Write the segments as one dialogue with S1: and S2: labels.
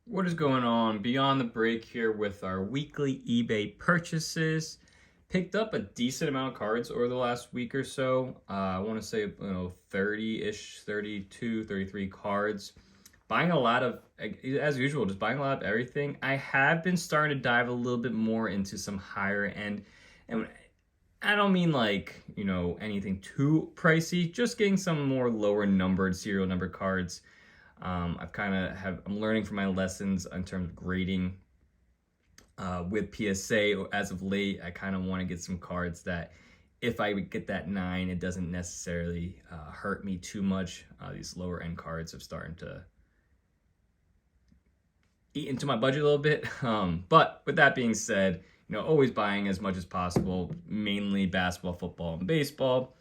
S1: What is going on? Beyond the break here with our weekly eBay purchases. Picked up a decent amount of cards over the last week or so. I want to say 30-ish, 32, 33 cards. Buying a lot of, as usual, just buying a lot of everything. I have been starting to dive a little bit more into some higher end, and I don't mean like, anything too pricey, just getting some more lower numbered, serial numbered cards. I'm learning from my lessons in terms of grading with PSA as of late. I kind of want to get some cards that if I would get that 9, it doesn't necessarily hurt me too much. These lower end cards have started to eat into my budget a little bit. But with that being said, always buying as much as possible, mainly basketball, football, and baseball.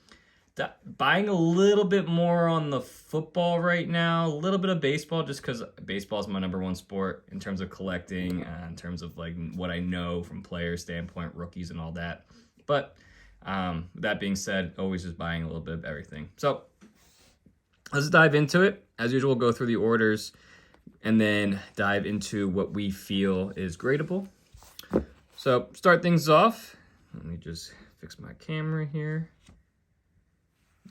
S1: Buying a little bit more on the football right now, a little bit of baseball, just because baseball is my number one sport in terms of collecting, in terms of like what I know from player standpoint, rookies and all that. But that being said, always just buying a little bit of everything. So let's dive into it. As usual, we'll go through the orders and then dive into what we feel is gradable. So start things off. Let me just fix my camera here.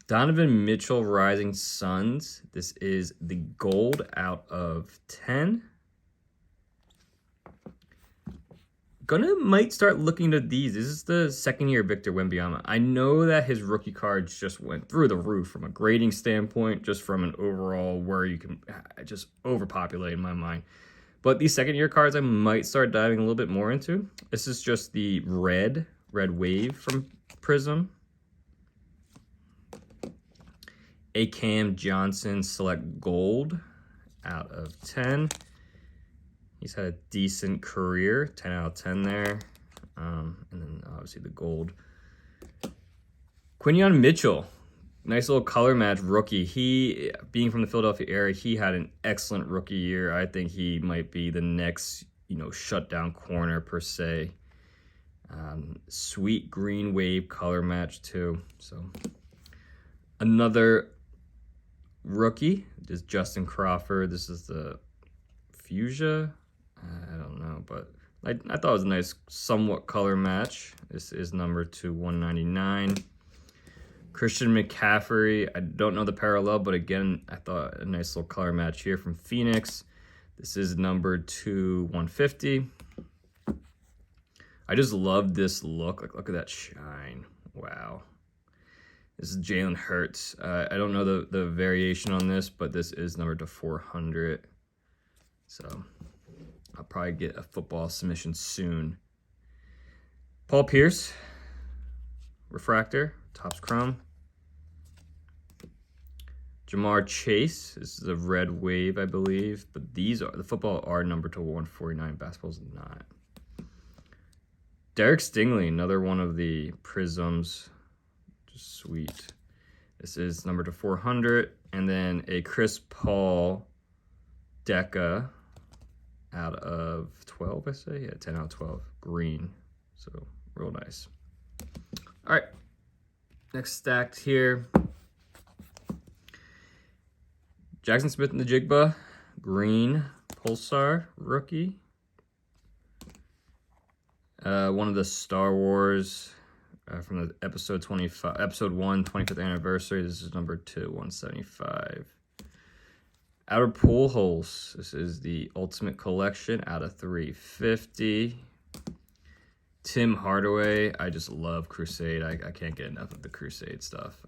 S1: Donovan Mitchell Rising Suns. This is the gold out of 10. Might start looking at these. This is the second year Victor Wembanyama. I know that his rookie cards just went through the roof from a grading standpoint, just from an overall where you can just overpopulate in my mind. But these second year cards I might start diving a little bit more into. This is just the red wave from Prism. A Cam Johnson Select Gold out of 10. He's had a decent career, 10 out of 10 there. And then obviously the gold. Quinyon Mitchell, nice little color match rookie. He, being from the Philadelphia area, he had an excellent rookie year. I think he might be the next, shutdown corner per se. Sweet green wave color match too. So another rookie is Justin Crawford. This is the Fuchsia. I don't know, but I thought it was a nice somewhat color match. This is number 2/199. Christian McCaffrey. I don't know the parallel, but again, I thought a nice little color match here from Phoenix. This is number 2/150. I just love this look. Look at that shine. Wow. This is Jalen Hurts. I don't know the variation on this, but this is numbered to 400. So I'll probably get a football submission soon. Paul Pierce, Refractor, Topps Chrome. Jamar Chase, this is a red wave, I believe. But the football are numbered to 149, basketball's not. Derek Stingley, another one of the Prisms. Just sweet. This is numbered to 400. And then a Chris Paul Deca out of 12, I say? Yeah, 10 out of 12. Green. So, real nice. All right. Next stacked here. Jackson Smith and the Jigba. Green Pulsar rookie. One of the Star Wars from the episode 1, 25th anniversary. This is number 2/175. Outer Pool Holes. This is the Ultimate Collection out of 350. Tim Hardaway. I just love Crusade. I can't get enough of the Crusade stuff.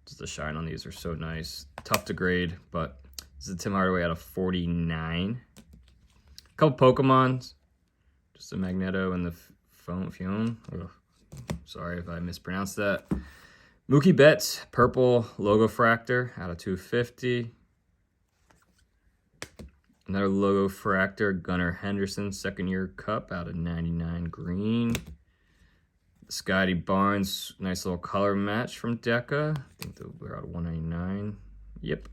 S1: Just the shine on these are so nice. Tough to grade, but this is Tim Hardaway out of 49. A couple Pokemons. Just a Magneto and the Fion. Sorry if I mispronounced that. Mookie Betts, purple logo fractor out of 250. Another logo fractor, Gunnar Henderson, second year cup out of 99 green. Scotty Barnes, nice little color match from Deca. I think they're out of 199. Yep.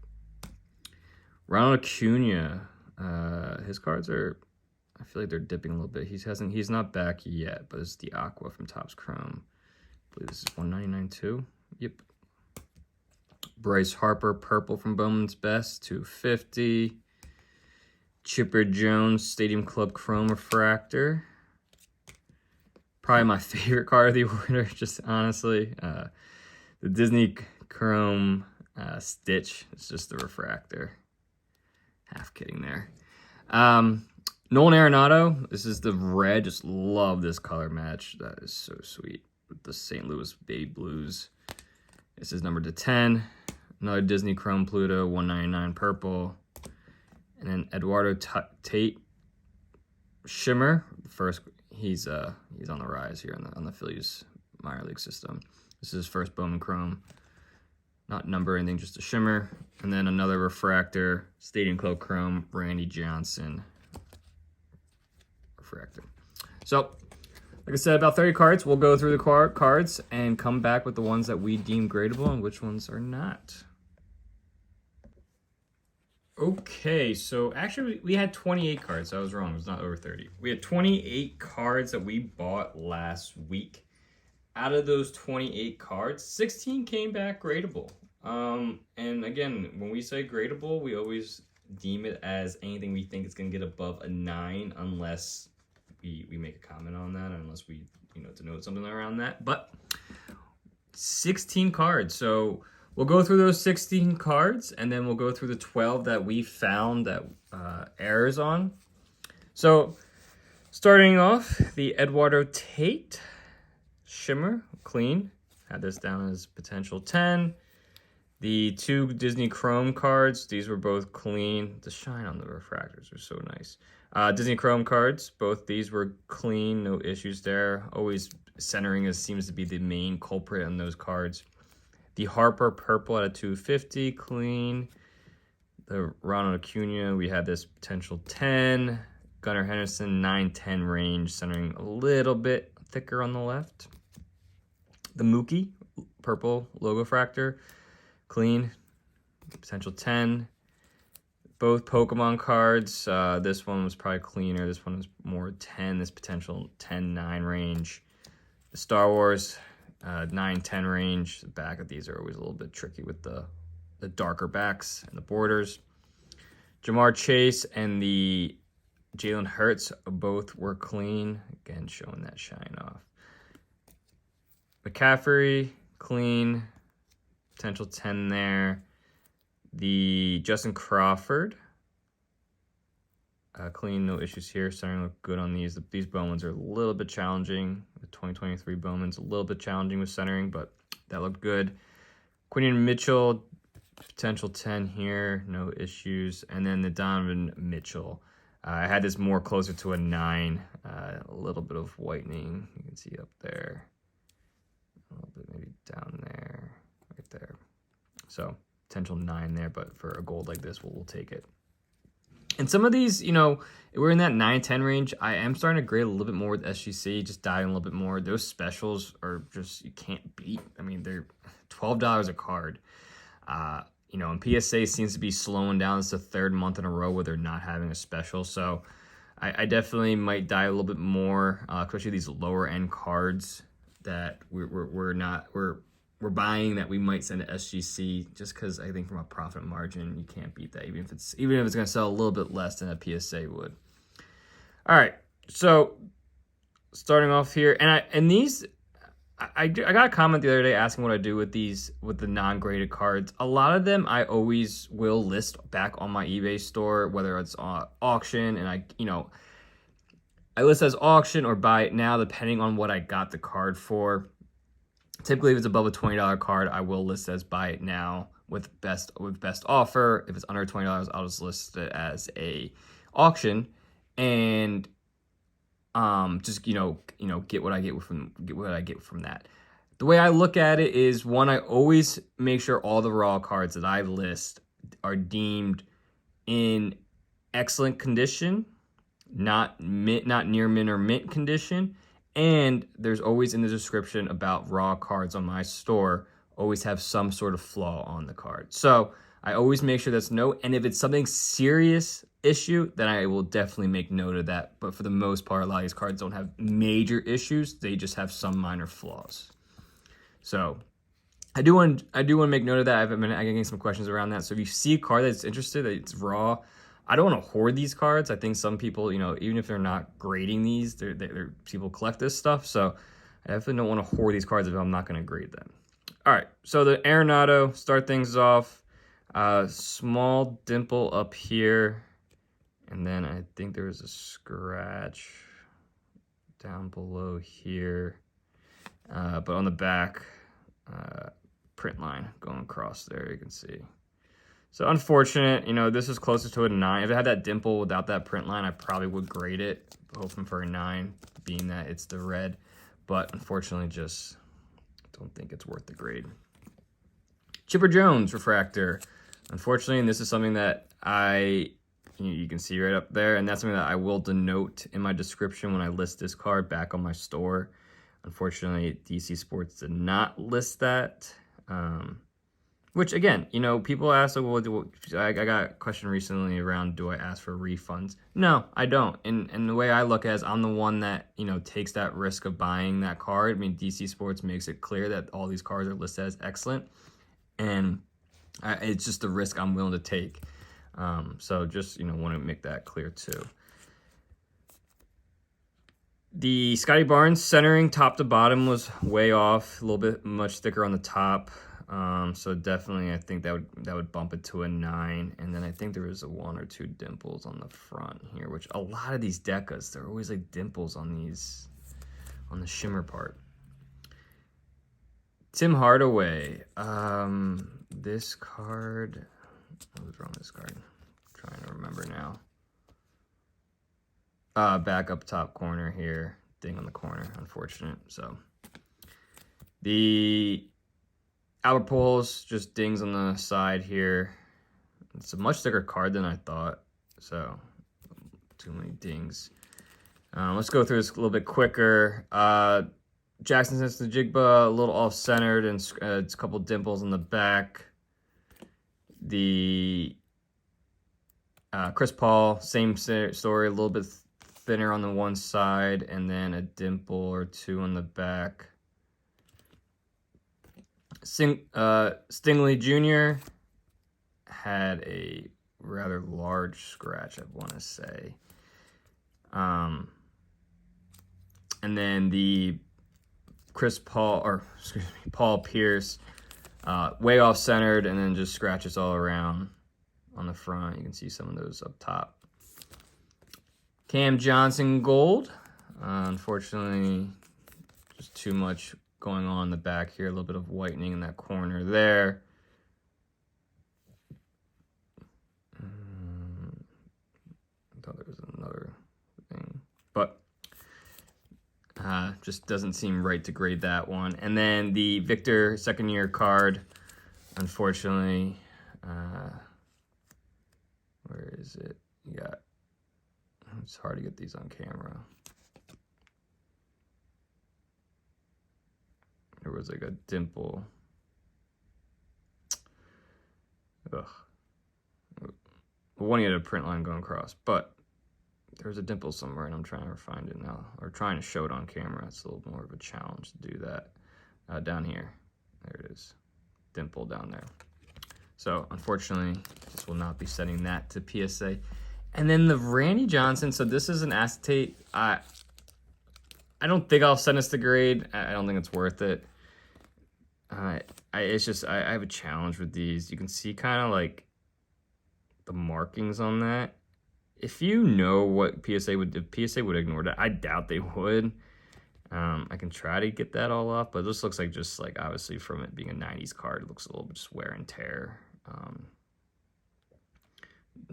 S1: Ronald Acuna. His cards are, I feel like they're dipping a little bit. He's not back yet, but it's the Aqua from Topps Chrome. I believe this is 199 too. Yep. Bryce Harper, purple from Bowman's Best, 250. Chipper Jones Stadium Club Chrome Refractor. Probably my favorite card of the order, just honestly. The Disney Chrome Stitch. It's just the refractor. Half kidding there. Nolan Arenado. This is the red. Just love this color match. That is so sweet. With the St. Louis Baby Blues. This is numbered to 10. Another Disney Chrome Pluto, 199 purple. And then Eduardo Tate Shimmer. First, he's on the rise here on the Phillies minor league system. This is his first Bowman Chrome. Not number or anything, just a shimmer. And then another refractor, Stadium Club Chrome, Randy Johnson refractor. So, like I said, about 30 cards. We'll go through the cards and come back with the ones that we deem gradable and which ones are not. Okay, so actually we had 28 cards. I was wrong. It was not over 30. We had 28 cards that we bought last week. Out of those 28 cards, 16 came back gradable. And again, when we say gradable, we always deem it as anything we think is going to get above a 9 unless we make a comment on that, unless we denote something around that. But 16 cards. So we'll go through those 16 cards, and then we'll go through the 12 that we found that errors on. So starting off, the Eduardo Tate Shimmer, clean. Had this down as potential 10. The 2 Disney Chrome cards, these were both clean. The shine on the refractors are so nice. Disney Chrome cards, both these were clean, no issues there. Always centering seems to be the main culprit on those cards. The Harper Purple at a 250, clean. The Ronald Acuna, we had this potential 10. Gunnar Henderson, 9-10 range, centering a little bit thicker on the left. The Mookie Purple Logo Fractor, clean, potential 10. Both Pokemon cards, this one was probably cleaner. This one was more 10, this potential 10-9 range. The Star Wars, 9-10 range. The back of these are always a little bit tricky with the darker backs and the borders. Jamar Chase and the Jalen Hurts both were clean. Again, showing that shine off. McCaffrey, clean. Potential 10 there. The Justin Crawford, clean, no issues here. Starting to look good on these. These Bowmans are a little bit challenging. The 2023 Bowman's a little bit challenging with centering, but that looked good. Quinion Mitchell, potential 10 here, no issues. And then the Donovan Mitchell. I had this more closer to a 9. A little bit of whitening. You can see up there. A little bit maybe down there, right there. So potential 9 there, but for a gold like this, we'll take it. And some of these, we're in that 9-10 range. I am starting to grade a little bit more with SGC, just diving a little bit more. Those specials are just, you can't beat. I mean, they're $12 a card. And PSA seems to be slowing down. It's the 3rd month in a row where they're not having a special. So I definitely might dive a little bit more, especially these lower end cards that we're buying that we might send to SGC, just because I think from a profit margin you can't beat that, even if it's going to sell a little bit less than a PSA would. All right, so starting off here, and these I got a comment the other day asking what I do with these, with the non-graded cards. A lot of them I always will list back on my eBay store, whether it's on auction, and I list as auction or buy it now, depending on what I got the card for. Typically, if it's above a $20 card, I will list as buy it now with best offer. If it's under $20, I'll just list it as a auction, and just get what I get from that. The way I look at it is, one, I always make sure all the raw cards that I list are deemed in excellent condition, not near mint or mint condition. And there's always in the description about raw cards on my store, always have some sort of flaw on the card. So I always make sure that's and if it's something serious issue, then I will definitely make note of that. But for the most part, a lot of these cards don't have major issues. They just have some minor flaws. So I do want to make note of that. I can get some questions around that. So if you see a card that's interested, that it's raw, I don't want to hoard these cards. I think some people, even if they're not grading these, people collect this stuff. So I definitely don't want to hoard these cards if I'm not going to grade them. All right, so the Arenado, start things off. Small dimple up here. And then I think there was a scratch down below here. But on the back, print line going across there, you can see. So unfortunate, this is closer to a 9. If it had that dimple without that print line, I probably would grade it, hoping for a 9, being that it's the red. But unfortunately, just don't think it's worth the grade. Chipper Jones refractor. Unfortunately, and this is something that you can see right up there, and that's something that I will denote in my description when I list this card back on my store. Unfortunately, DC Sports did not list that. Which again, people ask, like, well, I got a question recently around, do I ask for refunds? No, I don't. And the way I look at it is I'm the one that, takes that risk of buying that card. I mean, DC Sports makes it clear that all these cards are listed as excellent. And it's just the risk I'm willing to take. So just, want to make that clear too. The Scotty Barnes centering top to bottom was way off, a little bit much thicker on the top. So definitely I think that would bump it to a 9. And then I think there was a 1 or 2 dimples on the front here, which a lot of these decas, there are always like dimples on the shimmer part. Tim Hardaway. This card, what was wrong with this card? I'm trying to remember now. Back up top corner here, ding on the corner, unfortunate. So the Albert Pujols just dings on the side here. It's a much thicker card than I thought, so too many dings. Let's go through this a little bit quicker. Jackson Jigba, a little off-centered, and it's a couple dimples on the back. The Chris Paul, same story, a little bit thinner on the one side, and then a dimple or 2 on the back. Stingley Jr. had a rather large scratch, I want to say. And then the Paul Pierce, way off centered, and then just scratches all around on the front. You can see some of those up top. Cam Johnson gold. Unfortunately, just too much going on in the back here. A little bit of whitening in that corner there. I thought there was another thing, but just doesn't seem right to grade that one. And then the Victor second-year card, unfortunately, where is it? It's hard to get these on camera. There was like a dimple. Ugh. One had a print line going across, but there's a dimple somewhere, and I'm trying to find it now, or trying to show it on camera. It's a little more of a challenge to do that. Down here, there it is, dimple down there. So unfortunately, this will not be sending that to PSA. And then the Randy Johnson. So this is an acetate. I don't think I'll send this to grade. I don't think it's worth it. It's just I have a challenge with these. You can see kind of like the markings on that. If you know what PSA would, if PSA would ignore that, I doubt they would. I can try to get that all off, but this looks like just like obviously from it being a 90s card, it looks a little bit just wear and tear.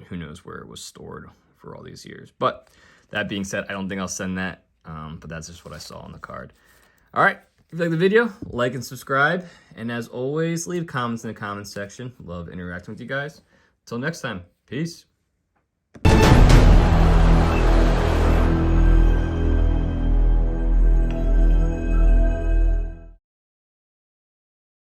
S1: Who knows where it was stored for all these years. But that being said, I don't think I'll send that. But that's just what I saw on the card. All right. If you like the video, like and subscribe. And as always, leave comments in the comments section. Love interacting with you guys. Until next time, peace.